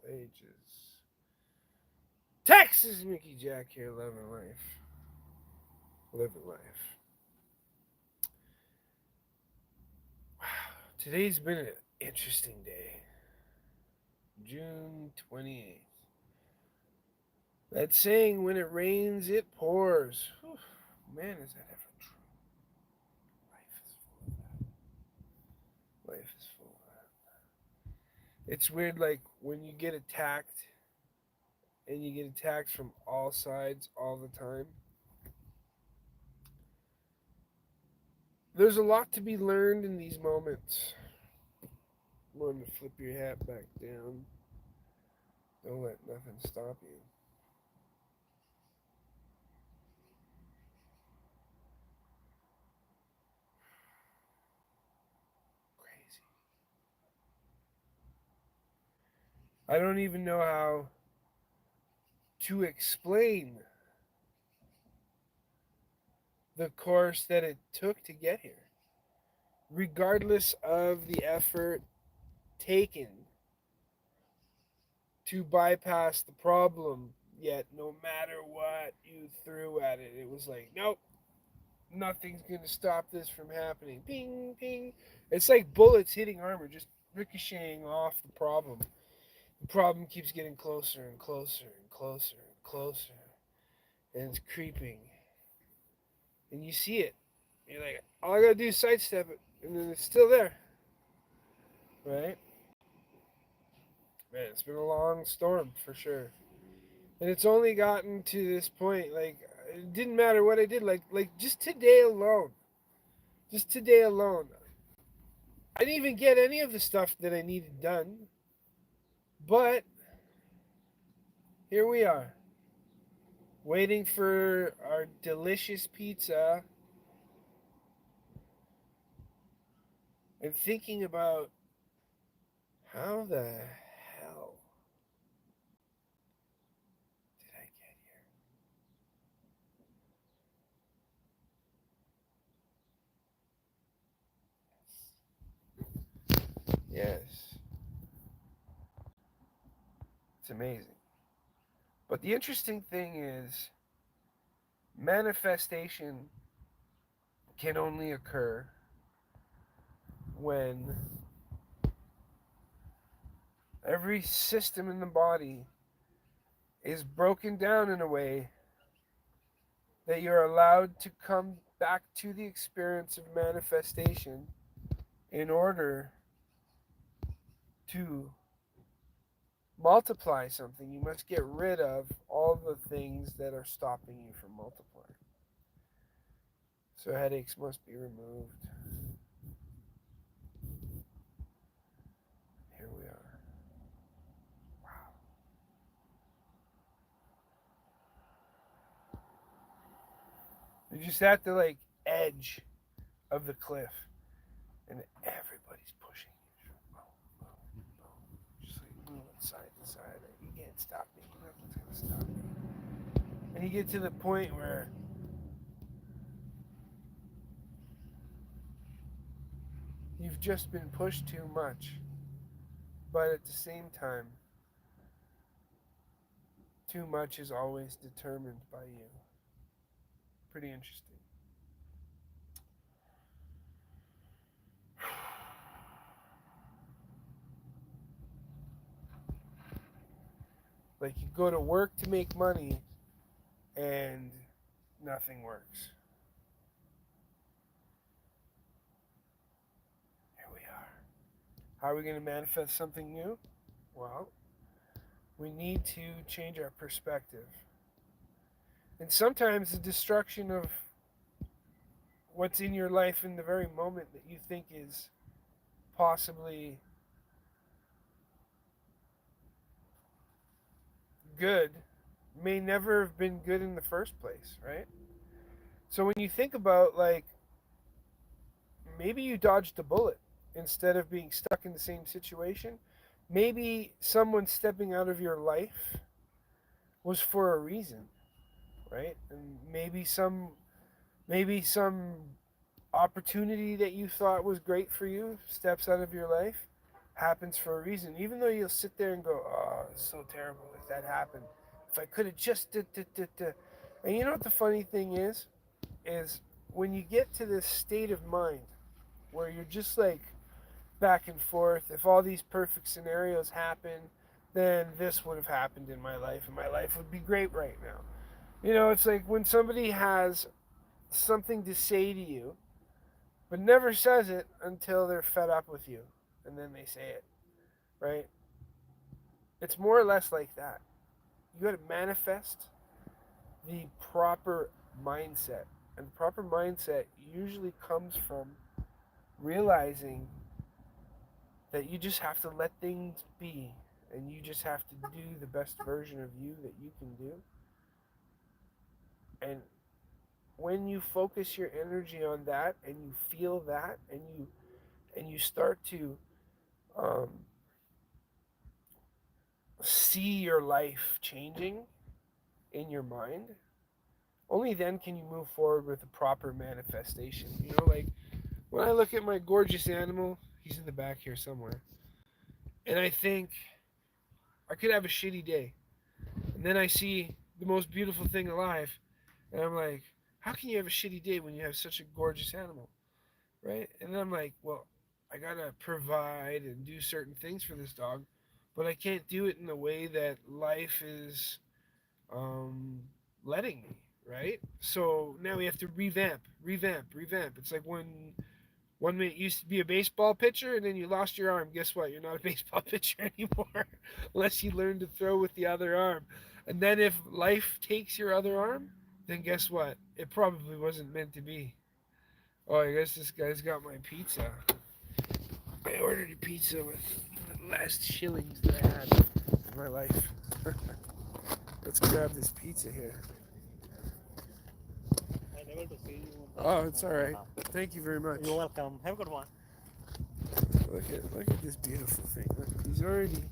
ages. Texas Mickey Jack here, loving life. Living life. Wow. Today's been an interesting day. June 28th. That saying, when it rains, it pours. Whew, man, is that ever true? Life is full of that. Life is full of that. It's weird, like, when you get attacked, and you get attacked from all sides all the time, there's a lot to be learned in these moments. Learn to flip your hat back down. Don't let nothing stop you. Crazy. I don't even know how to explain the course that it took to get here. Regardless of the effort taken to bypass the problem, yet no matter what you threw at it, it was like, nope, nothing's going to stop this from happening. Ping, ping. It's like bullets hitting armor, just ricocheting off the problem. The problem keeps getting closer and closer and closer and closer. And it's creeping. And you see it. You're like, all I gotta do is sidestep it. And then it's still there. Right? Man, it's been a long storm for sure. And it's only gotten to this point. Like, it didn't matter what I did. Like just today alone. Just today alone. I didn't even get any of the stuff that I needed done. But here we are. Waiting for our delicious pizza. And thinking about how the hell did I get here? Yes. It's amazing. But the interesting thing is, manifestation can only occur when every system in the body is broken down in a way that you're allowed to come back to the experience of manifestation in order to multiply something. You must get rid of all the things that are stopping you from multiplying. So headaches must be removed. Here we are. Wow. You're just at the like edge of the cliff, and everybody's pushing you. Boom, boom, boom. Just like moving side to side. Like, you can't stop me. Nothing's gonna stop me. And you get to the point where you've just been pushed too much, but at the same time, too much is always determined by you. Pretty interesting. Like, you go to work to make money and nothing works. Here we are. How are we going to manifest something new? Well, we need to change our perspective. And sometimes the destruction of what's in your life in the very moment that you think is possibly good may never have been good in the first place, right? So when you think about, like, maybe you dodged a bullet instead of being stuck in the same situation, maybe someone stepping out of your life was for a reason, right? And maybe some opportunity that you thought was great for you steps out of your life, happens for a reason. Even though you'll sit there and go, "Oh, it's so terrible if that happened. If I could have just did." And you know what the funny thing is when you get to this state of mind where you're just like back and forth. If all these perfect scenarios happen, then this would have happened in my life, and my life would be great right now. You know, it's like when somebody has something to say to you, but never says it until they're fed up with you, and then they say it, right? It's more or less like that. You got to manifest the proper mindset. And the proper mindset usually comes from realizing that you just have to let things be and you just have to do the best version of you that you can do. And when you focus your energy on that and you feel that and you start to um, see your life changing in your mind, only then can you move forward with a proper manifestation. You know, like when I look at my gorgeous animal, he's in the back here somewhere, and I think I could have a shitty day. And then I see the most beautiful thing alive, and I'm like, how can you have a shitty day when you have such a gorgeous animal? Right? And then I'm like, well, I gotta provide and do certain things for this dog, but I can't do it in the way that life is um, letting me, right? So now we have to revamp. It's like when 1 minute you used to be a baseball pitcher and then you lost your arm. Guess what? You're not a baseball pitcher anymore unless you learn to throw with the other arm. And then if life takes your other arm, then guess what? It probably wasn't meant to be. Oh, I guess this guy's got my pizza. I ordered a pizza with the last shillings that I had in my life. Let's grab this pizza here. I'm able to see you. Oh, it's all right. Thank you very much. You're welcome. Have a good one. Look at this beautiful thing. Look, he's already. Did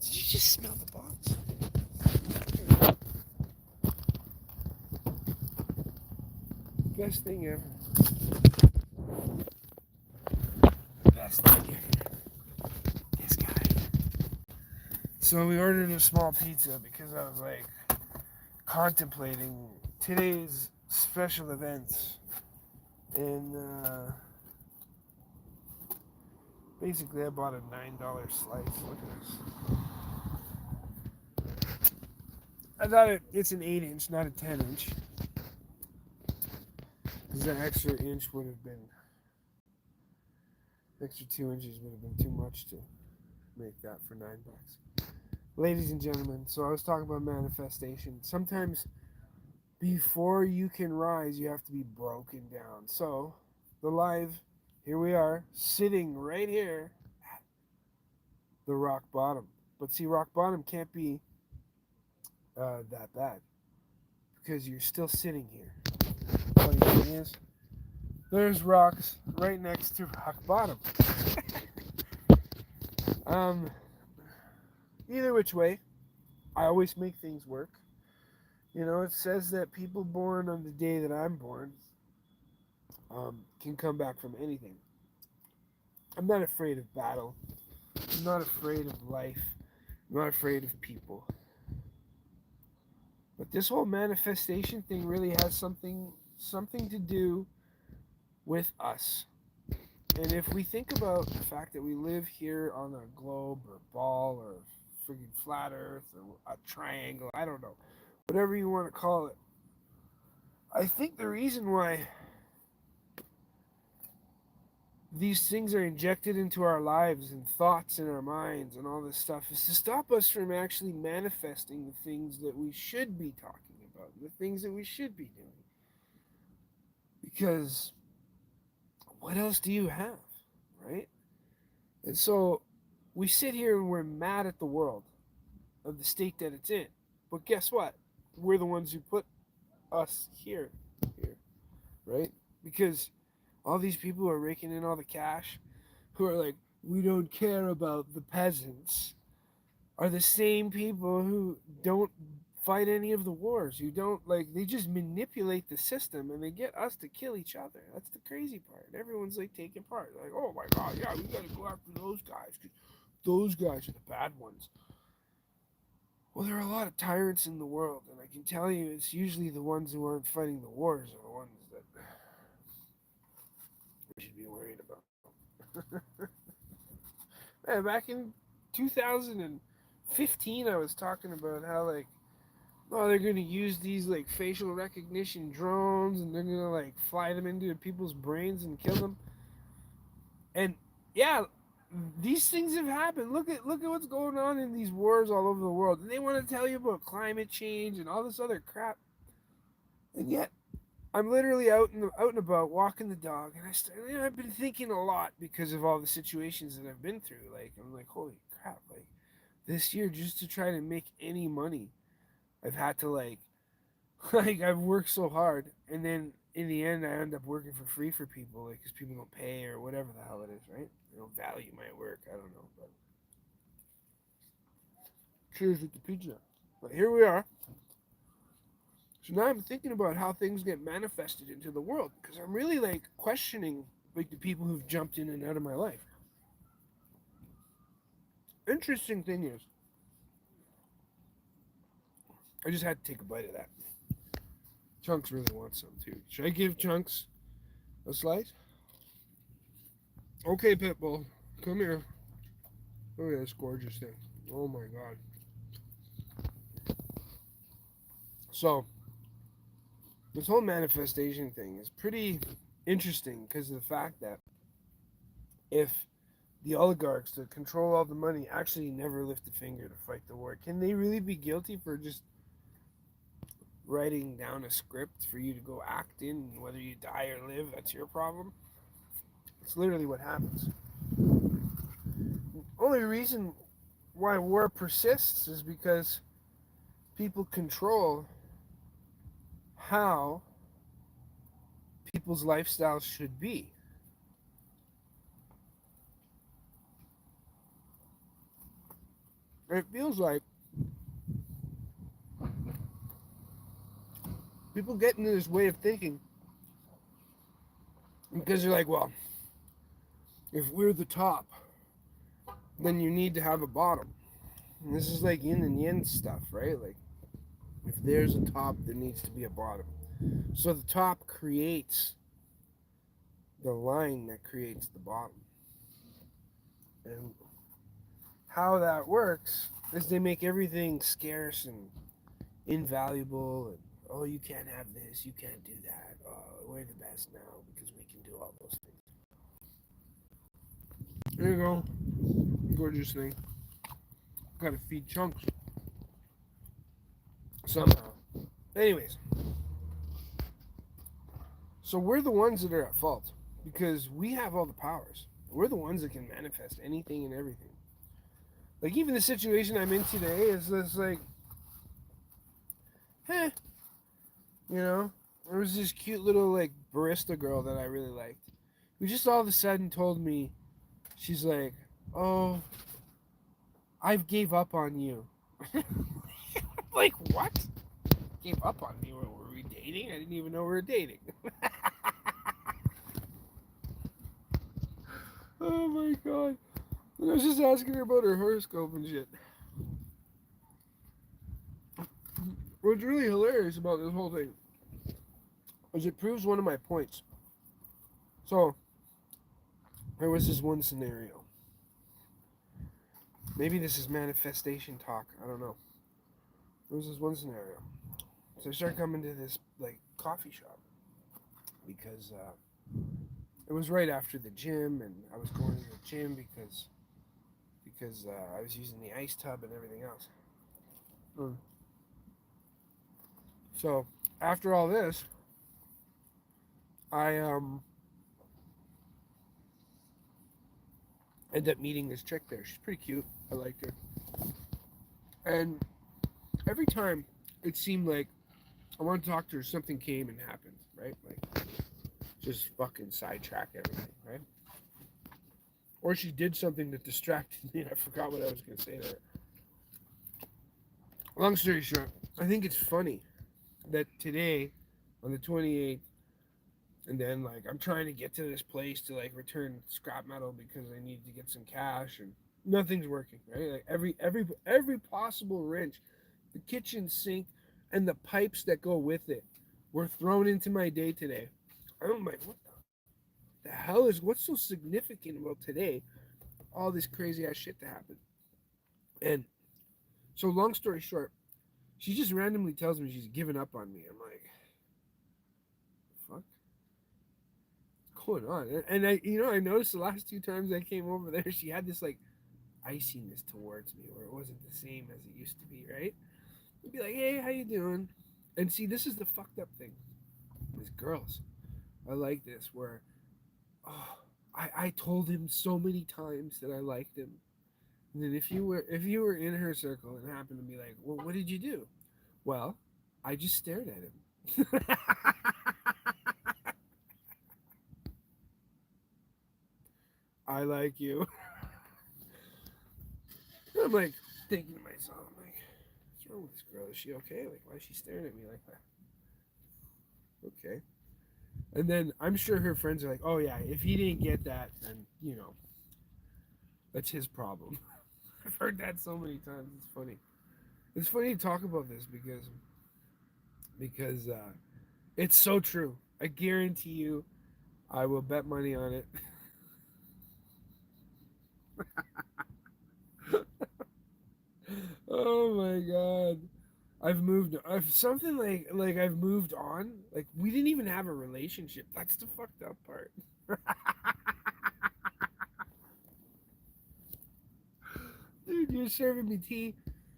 you just smell the box? Best thing ever. Best thing ever. This guy. So we ordered a small pizza because I was like contemplating today's special events, and basically I bought a $9 slice. Look at this. I thought it's an 8-inch, not a 10-inch. Because that extra inch would have been, extra 2 inches would have been too much to make that for $9. Ladies and gentlemen, so I was talking about manifestation. Sometimes before you can rise, you have to be broken down. So the live, here we are, sitting right here at the rock bottom. But see, rock bottom can't be that bad because you're still sitting here. Funny thing is, there's rocks right next to rock bottom. Either which way, I always make things work. You know, it says that people born on the day that I'm born can come back from anything. I'm not afraid of battle. I'm not afraid of life. I'm not afraid of people. But this whole manifestation thing really has something to do with us. And if we think about the fact that we live here on a globe or ball or friggin' flat earth or a triangle, I don't know, whatever you want to call it, I think the reason why these things are injected into our lives and thoughts in our minds and all this stuff is to stop us from actually manifesting the things that we should be talking about, the things that we should be doing. Because what else do you have, right? And so we sit here and we're mad at the world of the state that it's in. But guess what? We're the ones who put us here, right? Because all these people who are raking in all the cash, who are like, we don't care about the peasants, are the same people who don't fight any of the wars. You don't like they just manipulate the system and they get us to kill each other. That's the crazy part. Everyone's like taking part. Like, oh my god, yeah, we gotta go after those guys because those guys are the bad ones. Well, there are a lot of tyrants in the world, and I can tell you it's usually the ones who aren't fighting the wars are the ones that we should be worried about. Man, back in 2015, I was talking about how, like, oh, they're gonna use these like facial recognition drones, and they're gonna like fly them into people's brains and kill them. And yeah, these things have happened. Look at what's going on in these wars all over the world. And they want to tell you about climate change and all this other crap. And yet, I'm literally out and about walking the dog, and I've been thinking a lot because of all the situations that I've been through. Like I'm like, holy crap! Like this year, just to try to make any money, I've had to like I've worked so hard, and then in the end, I end up working for free for people, like because people don't pay or whatever the hell it is, right? They don't value my work. I don't know, but cheers with the pizza. But here we are. So now I'm thinking about how things get manifested into the world because I'm really like questioning like the people who've jumped in and out of my life. Interesting thing is, I just had to take a bite of that. Chunks really wants some too. Should I give Chunks a slice? Okay, Pitbull, come here. Look at this gorgeous thing. Oh my god. So, this whole manifestation thing is pretty interesting because of the fact that if the oligarchs that control all the money actually never lift a finger to fight the war, can they really be guilty for just writing down a script for you to go act in? Whether you die or live, that's your problem? It's literally what happens. Only reason why war persists is because people control how people's lifestyles should be. It feels like people get into this way of thinking because they're like, well, if we're the top, then you need to have a bottom. And this is like yin and yang stuff, right? Like, if there's a top, there needs to be a bottom. So the top creates the line that creates the bottom. And how that works is they make everything scarce and invaluable, and oh, you can't have this, you can't do that. Oh, we're the best now because we can do all those things. There you go. Gorgeous thing. Gotta feed Chunks. Somehow. Anyways. So we're the ones that are at fault because we have all the powers. We're the ones that can manifest anything and everything. Like even the situation I'm in today is just like, you know, there was this cute little like barista girl that I really liked, who just all of a sudden told me, she's like, oh, I've gave up on you. Like, what? Gave up on me? Were we dating? I didn't even know we were dating. Oh my god. And I was just asking her about her horoscope and shit. What's really hilarious about this whole thing is it proves one of my points. So, there was this one scenario. Maybe this is manifestation talk. I don't know. There was this one scenario. So I started coming to this like coffee shop because it was right after the gym, and I was going to the gym because I was using the ice tub and everything else. So after all this, I ended up meeting this chick there. She's pretty cute. I liked her. And every time it seemed like I wanted to talk to her, something came and happened, right? Like, just fucking sidetrack everything, right? Or she did something that distracted me and I forgot what I was going to say to her. Long story short, I think it's funny that today, on the 28th, and then like I'm trying to get to this place to like return scrap metal because I need to get some cash and nothing's working, right? Like every possible wrench, the kitchen sink and the pipes that go with it were thrown into my day today. I'm like, what the hell is what's so significant about today? All this crazy ass shit to happen. And so long story short, she just randomly tells me she's given up on me. I'm like, fuck, what's going on? And I noticed the last two times I came over there, she had this like iciness towards me, where it wasn't the same as it used to be, right? I'd be like, hey, how you doing? And see, this is the fucked up thing. These girls, I like this, where oh, I told him so many times that I liked him. And then if you were in her circle and happened to be like, well, what did you do? Well, I just stared at him. I like you. I'm like thinking to myself, I'm like, what's wrong with this girl? Is she okay? Like, why is she staring at me like that? Okay. And then I'm sure her friends are like, oh yeah, if he didn't get that, then that's his problem. I've heard that so many times. It's funny. It's funny to talk about this because it's so true. I guarantee you, I will bet money on it. Oh my god. I've moved. I've something like I've moved on. Like we didn't even have a relationship. That's the fucked up part. Dude, you're serving me tea,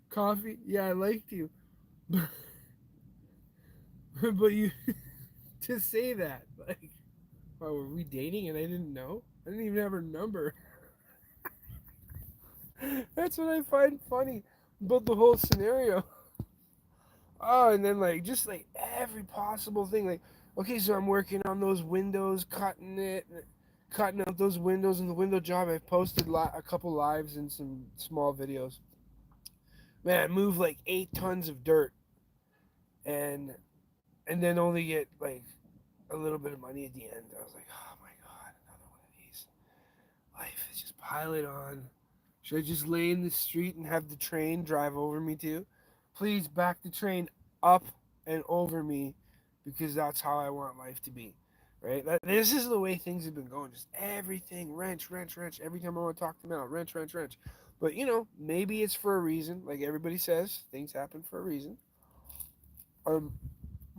coffee. Yeah, I liked you, but you to say that like, oh, were we dating and I didn't know? I didn't even have her number. That's what I find funny about the whole scenario. Oh, and then like just like every possible thing. Like, okay, so I'm working on those windows, cutting out those windows in the window job. I've posted a couple lives and some small videos. Man, I moved like 8 tons of dirt, and and then only get like a little bit of money at the end. I was like, oh my god, another one of these. Life is just piling on. Should I just lay in the street and have the train drive over me too? Please back the train up and over me because that's how I want life to be. Right? This is the way things have been going. Just everything, wrench, wrench, wrench. Every time I want to talk to them out, wrench, wrench, wrench. But maybe it's for a reason. Like everybody says, things happen for a reason. Um,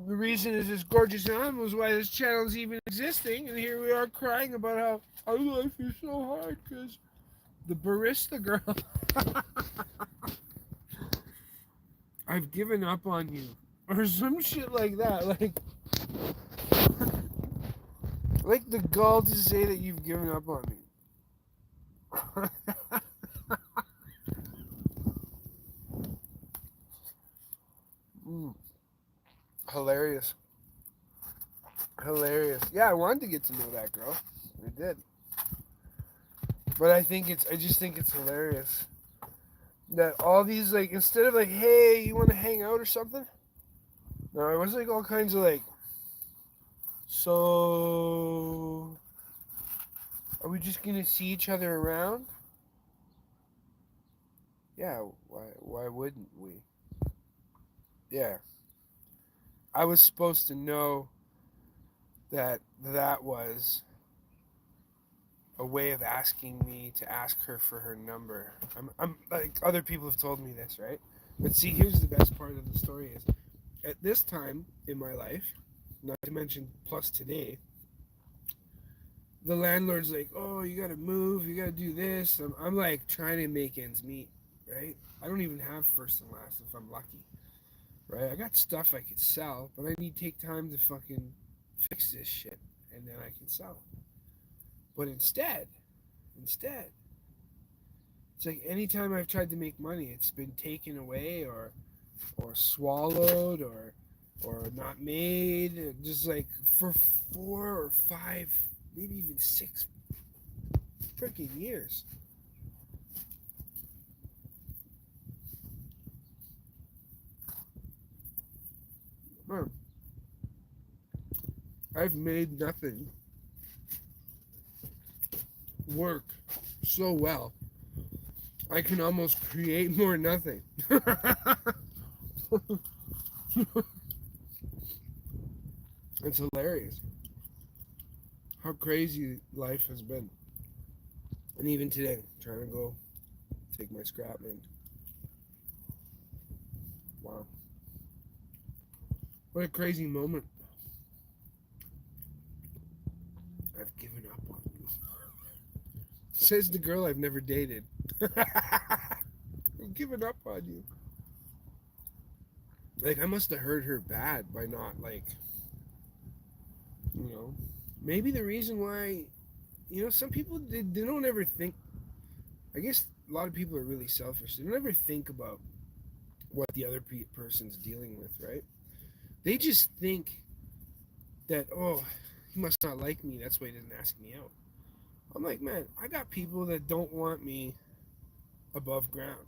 the reason is this gorgeous animals why this channel is even existing, and here we are crying about how our life is so hard because the barista girl. I've given up on you, or some shit like that. Like the gall to say that you've given up on me. Mm, hilarious, hilarious. Yeah, I wanted to get to know that girl. I did, but I just think it's hilarious that all these like instead of like, hey, you want to hang out or something? No, it was like all kinds of like, so are we just gonna see each other around? Yeah, why wouldn't we? Yeah. I was supposed to know that was a way of asking me to ask her for her number. I'm like other people have told me this, right? But see, here's the best part of the story is at this time in my life, not to mention plus today, the landlord's like, oh, you gotta move, you gotta do this. I'm like trying to make ends meet, right? I don't even have first and last if I'm lucky, right? I got stuff I could sell, but I need to take time to fucking fix this shit, and then I can sell it. But instead, it's like anytime I've tried to make money, it's been taken away or swallowed or not made. Just like for 4 or 5, maybe even 6 freaking years. Man, I've made nothing work so well. I can almost create more nothing. It's hilarious how crazy life has been. And even today, trying to go take my scrap, man. Wow. What a crazy moment. I've given up on you. Says the girl I've never dated. I've given up on you. Like, I must have hurt her bad by not, like, maybe the reason why, some people, they don't ever think, I guess a lot of people are really selfish. They don't ever think about what the other person's dealing with, right? They just think that, oh, he must not like me. That's why he doesn't ask me out. I'm like, man, I got people that don't want me above ground.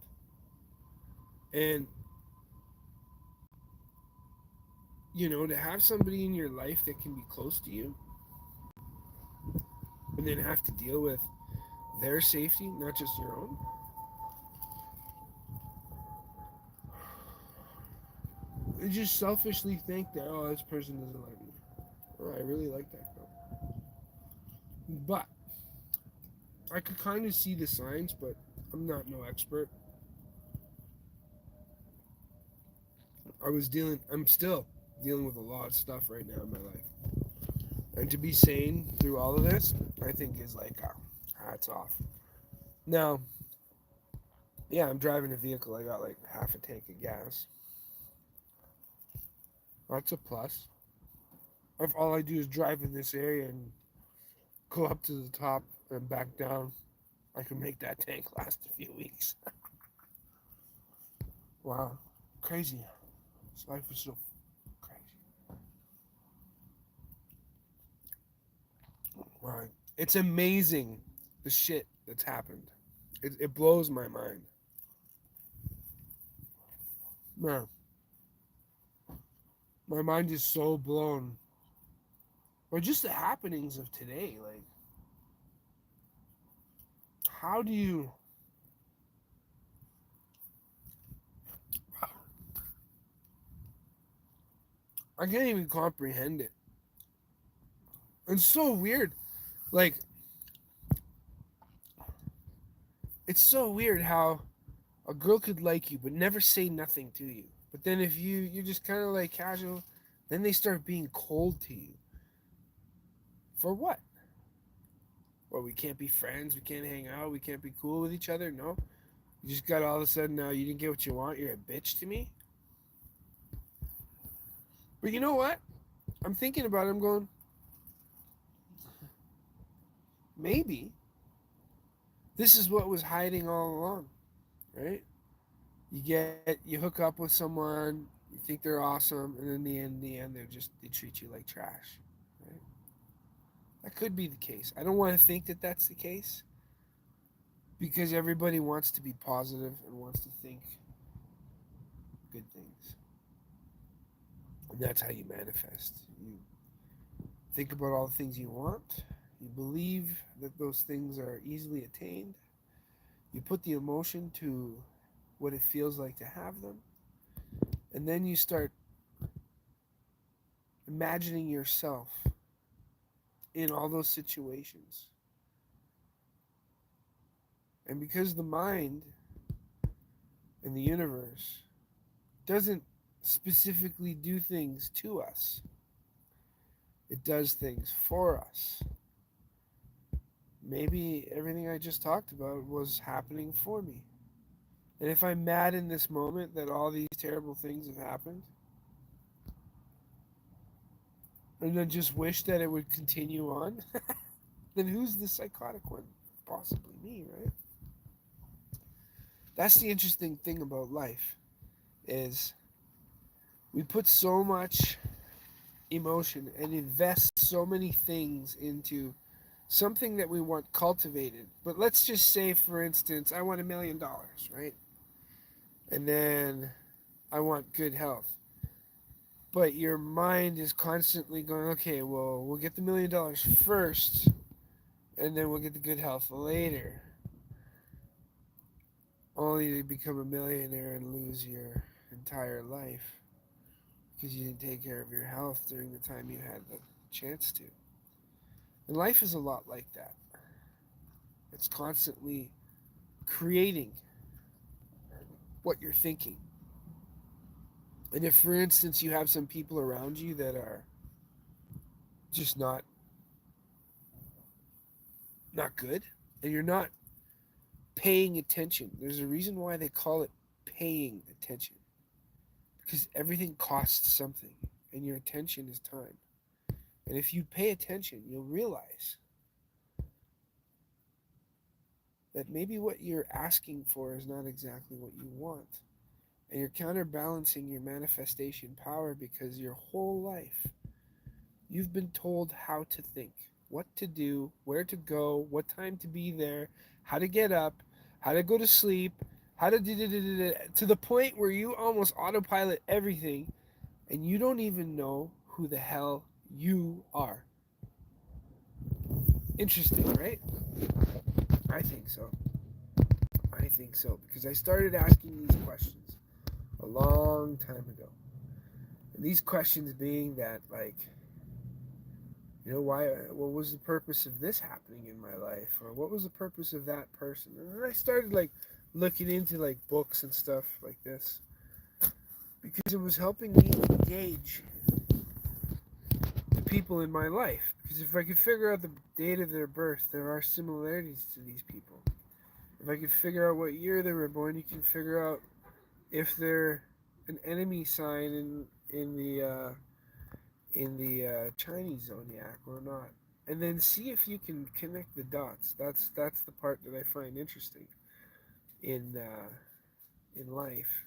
And, to have somebody in your life that can be close to you and then have to deal with their safety, not just your own. You just selfishly think that, oh, this person doesn't like me. Oh, I really like that girl. But I could kind of see the signs, but I'm not no expert. I'm still dealing with a lot of stuff right now in my life. And to be sane through all of this, I think is like, hats off. Now, yeah, I'm driving a vehicle. I got like half a tank of gas. That's a plus. If all I do is drive in this area and go up to the top and back down, I can make that tank last a few weeks. Wow. Crazy. This life is so crazy. Wow. It's amazing the shit that's happened. It blows my mind. Man. My mind is so blown. Or just the happenings of today. Like, how do you... I can't even comprehend it. It's so weird. Like, it's so weird how a girl could like you but never say nothing to you. But then if you're just kind of like casual, then they start being cold to you. For what? Well, we can't be friends, we can't hang out, we can't be cool with each other? No. You just got all of a sudden now you didn't get what you want, you're a bitch to me? But you know what? I'm thinking about it, I'm going, maybe this is what was hiding all along, right? You hook up with someone, you think they're awesome, and in the end, they treat you like trash, right? That could be the case. I don't want to think that that's the case, because everybody wants to be positive and wants to think good things, and that's how you manifest. You think about all the things you want. You believe that those things are easily attained. You put the emotion to what it feels like to have them. And then you start imagining yourself in all those situations. And because the mind and the universe doesn't specifically do things to us, it does things for us. Maybe everything I just talked about was happening for me. And if I'm mad in this moment that all these terrible things have happened, and then just wish that it would continue on, then who's the psychotic one? Possibly me, right? That's the interesting thing about life, is we put so much emotion and invest so many things into something that we want cultivated. But let's just say, for instance, I want $1 million, right? And then I want good health. but your mind is constantly going, okay, well, we'll get the $1 million first, and then we'll get the good health later, only to become a millionaire and lose your entire life because you didn't take care of your health during the time you had the chance to. And life is a lot like that. It's constantly creating what you're thinking. And if, for instance, you have some people around you that are just not good, and you're not paying attention, there's a reason why they call it paying attention. Because everything costs something, and your attention is time. And if you pay attention, you'll realize that maybe what you're asking for is not exactly what you want. And you're counterbalancing your manifestation power because your whole life you've been told how to think, what to do, where to go, what time to be there, how to get up, how to go to sleep, how to to the point where you almost autopilot everything and you don't even know who the hell you are. Interesting, right? I think so. I think so because I started asking these questions a long time ago. And these questions being that, like, you know, what was the purpose of this happening in my life? Or what was the purpose of that person? And then I started, like, looking into, like, books and stuff like this. Because it was helping me gauge the people in my life. Because if I could figure out the date of their birth, there are similarities to these people. If I could figure out what year they were born, you can figure out if they're an enemy sign in the Chinese zodiac or not, and then see if you can connect the dots. That's the part that I find interesting in life,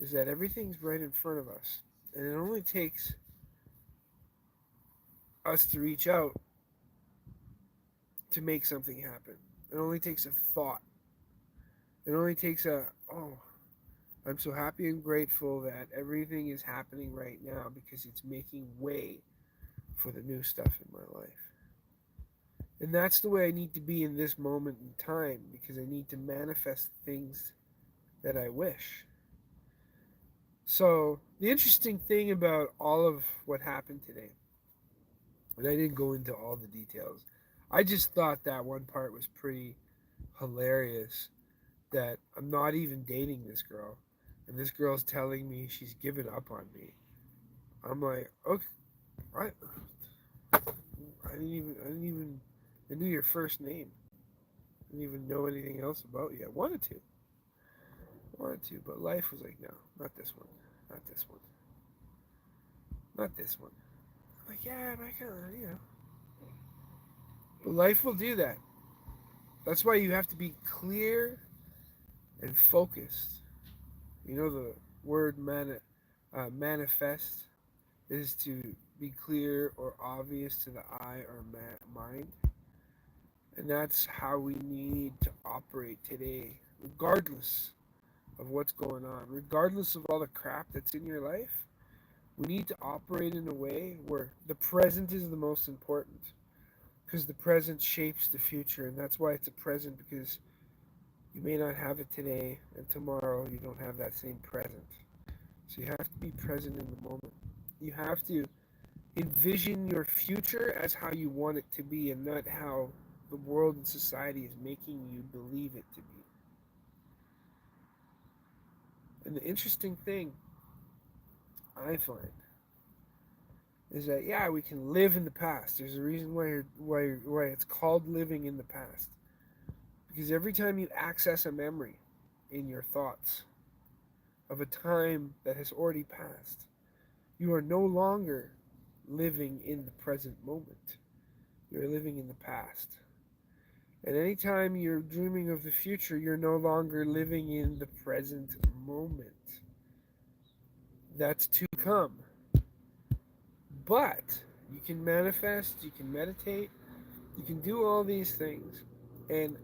is that everything's right in front of us, and it only takes us to reach out to make something happen. It only takes a thought. It only takes I'm so happy and grateful that everything is happening right now because it's making way for the new stuff in my life. And that's the way I need to be in this moment in time, because I need to manifest things that I wish. So the interesting thing about all of what happened today, and I didn't go into all the details, I just thought that one part was pretty hilarious, that I'm not even dating this girl, and this girl's telling me she's given up on me. I'm like, okay, what? I knew your first name. I didn't even know anything else about you. I wanted to, but life was like, no, not this one, not this one, not this one. I'm like, yeah, but I kind of, you know. But life will do that. That's why you have to be clear and focused. You know, the word manifest is to be clear or obvious to the eye or mind. And that's how we need to operate today, regardless of what's going on, regardless of all the crap that's in your life. We need to operate in a way where the present is the most important, because the present shapes the future, and that's why it's a present, because you may not have it today, and tomorrow you don't have that same present. So you have to be present in the moment. You have to envision your future as how you want it to be, and not how the world and society is making you believe it to be. And the interesting thing I find is that, yeah, we can live in the past. There's a reason why it's called living in the past. Because every time you access a memory in your thoughts of a time that has already passed, you are no longer living in the present moment. You're living in the past. And anytime you're dreaming of the future, you're no longer living in the present moment. That's to come. But you can manifest, you can meditate, you can do all these things. And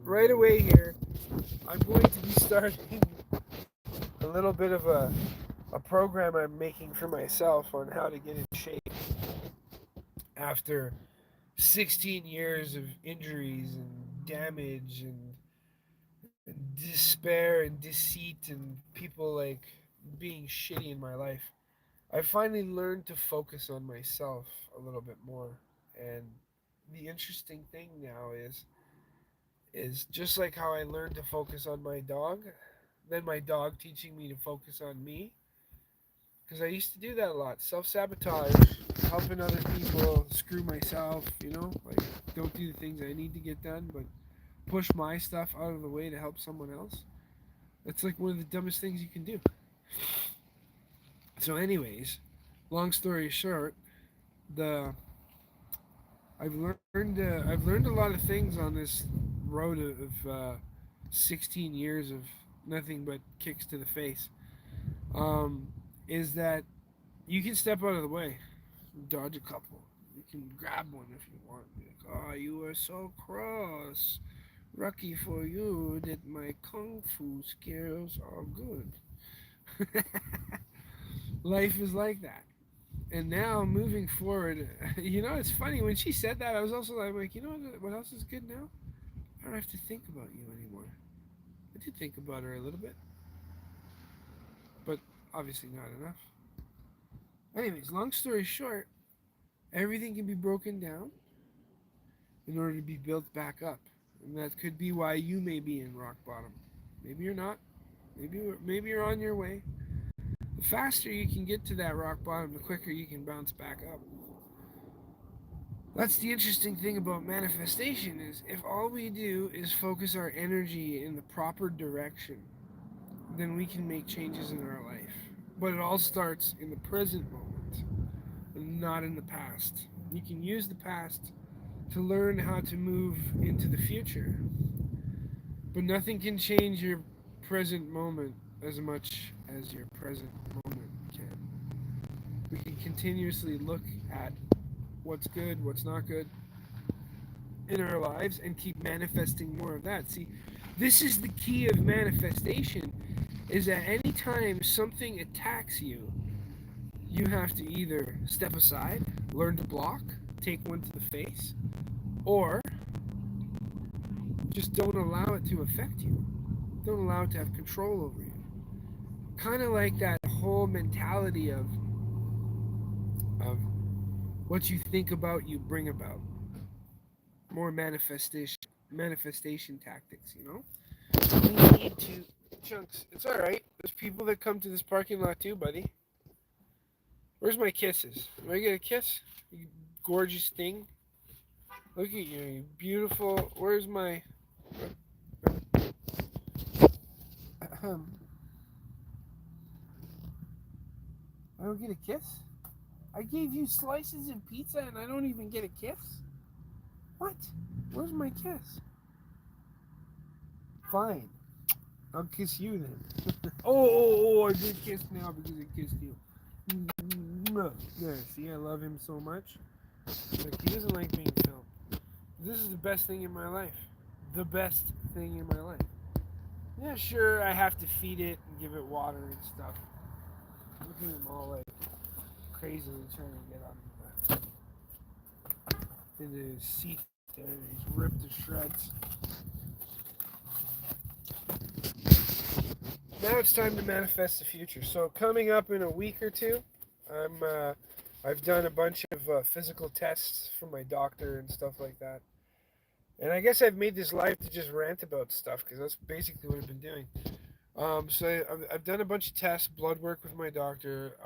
right away here, I'm going to be starting a little bit of a a program I'm making for myself on how to get in shape after 16 years of injuries and damage and despair and deceit and people like being shitty in my life. I finally learned to focus on myself a little bit more. And the interesting thing now is just like how I learned to focus on my dog, then my dog teaching me to focus on me. Because I used to do that a lot. Self sabotage, helping other people, screw myself, like don't do the things I need to get done, but push my stuff out of the way to help someone else. That's like one of the dumbest things you can do. So, anyways, long story short, the I've learned a lot of things on this road of 16 years of nothing but kicks to the face. Um, is that you can step out of the way, dodge a couple. You can grab one if you want. Like, oh, you are so cross. Lucky for you that my kung fu skills are good. Life is like that. And now moving forward, it's funny when she said that. I was also like, what else is good now? I don't have to think about you anymore. I did think about her a little bit, but obviously not enough. Anyways, long story short, everything can be broken down in order to be built back up, and that could be why you may be in rock bottom. Maybe you're not. Maybe you're on your way. The faster you can get to that rock bottom, the quicker you can bounce back up. That's the interesting thing about manifestation is if all we do is focus our energy in the proper direction, then we can make changes in our life. But it all starts in the present moment, and not in the past. You can use the past to learn how to move into the future, but nothing can change your present moment as much as your present moment can. We can continuously look at what's good, what's not good in our lives, and keep manifesting more of that. See, this is the key of manifestation is that anytime something attacks you, you have to either step aside, learn to block, take one to the face, or just don't allow it to affect you. Don't allow it to have control over you. Kind of like that whole mentality of what you think about, you bring about. More manifestation tactics, We need to chunks. It's all right. There's people that come to this parking lot too, buddy. Where's my kisses? Do I get a kiss? You gorgeous thing. Look at you, you beautiful. Where's my? I don't get a kiss. I gave you slices of pizza and I don't even get a kiss. What? Where's my kiss? Fine. I'll kiss you then. I did kiss now because I kissed you. There, see, I love him so much. Like, he doesn't like being filmed. This is the best thing in my life. The best thing in my life. Yeah, sure, I have to feed it and give it water and stuff. Look at him all like crazily trying to get into his seat there. He's ripped to shreds. Now it's time to manifest the future. So coming up in a week or two, I've done a bunch of physical tests from my doctor and stuff like that. And I guess I've made this life to just rant about stuff because that's basically what I've been doing. So I've done a bunch of tests, blood work with my doctor,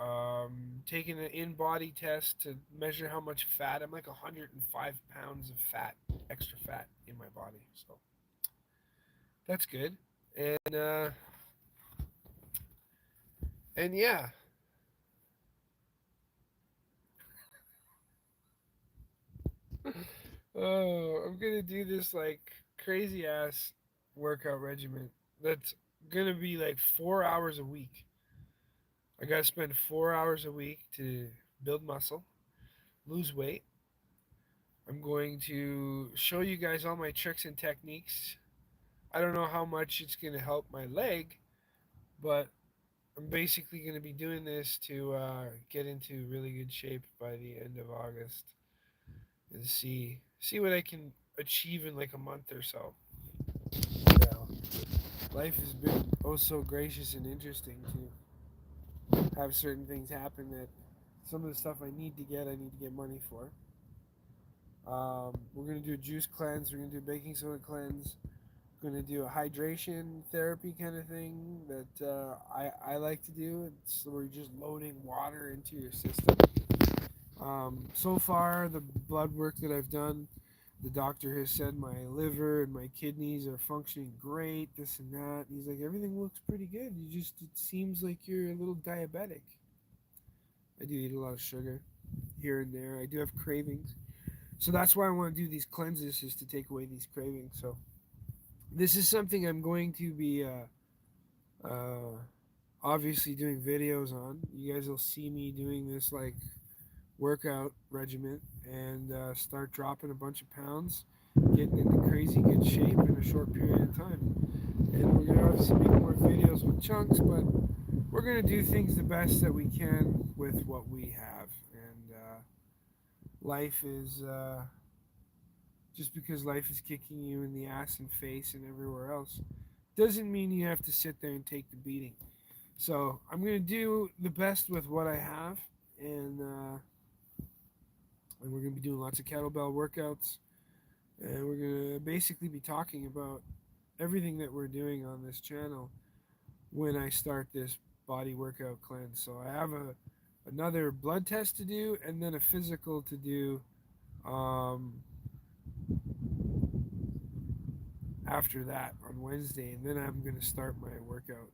taken an in-body test to measure how much fat. I'm like 105 pounds of fat, extra fat in my body. So that's good. And yeah, I'm gonna do this like crazy ass workout regimen that's gonna be like 4 hours a week. I gotta spend 4 hours a week to build muscle, lose weight. I'm going to show you guys all my tricks and techniques. I don't know how much it's gonna help my leg, but I'm basically going to be doing this to get into really good shape by the end of August and see what I can achieve in like a month or so. Well, life has been oh so gracious and interesting to have certain things happen that some of the stuff I need to get money for. We're gonna do a juice cleanse. We're gonna do a baking soda cleanse. We're gonna do a hydration therapy kind of thing that I like to do. It's where you're just loading water into your system. So far, the blood work that I've done, the doctor has said my liver and my kidneys are functioning great. This and that. And he's like, everything looks pretty good. It seems like you're a little diabetic. I do eat a lot of sugar here and there. I do have cravings. So that's why I want to do these cleanses is to take away these cravings. So this is something I'm going to be uh, obviously doing videos on. You guys will see me doing this like workout regimen and start dropping a bunch of pounds, getting into crazy good shape in a short period of time. And we're gonna obviously make more videos with chunks, but we're gonna do things the best that we can with what we have. And life is just because life is kicking you in the ass and face and everywhere else doesn't mean you have to sit there and take the beating. So I'm gonna do the best with what I have, and we're gonna be doing lots of kettlebell workouts, and we're gonna basically be talking about everything that we're doing on this channel when I start this body workout cleanse. So I have another blood test to do, and then a physical to do um, after that on Wednesday, and then I'm gonna start my workout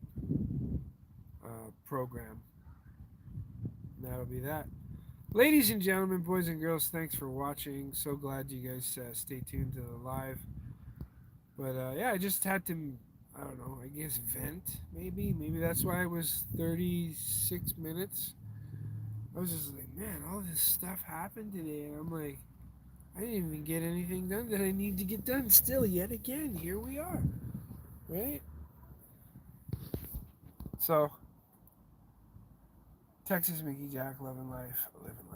program. And that'll be that. Ladies and gentlemen, boys and girls, thanks for watching. So glad you guys stay tuned to the live. But yeah, I just had to, I don't know, I guess vent maybe. Maybe that's why it was 36 minutes. I was just like, man, all this stuff happened today. And I'm like, I didn't even get anything done that I need to get done still yet again. Here we are. Right? So, Texas Mickey Jack, loving life, living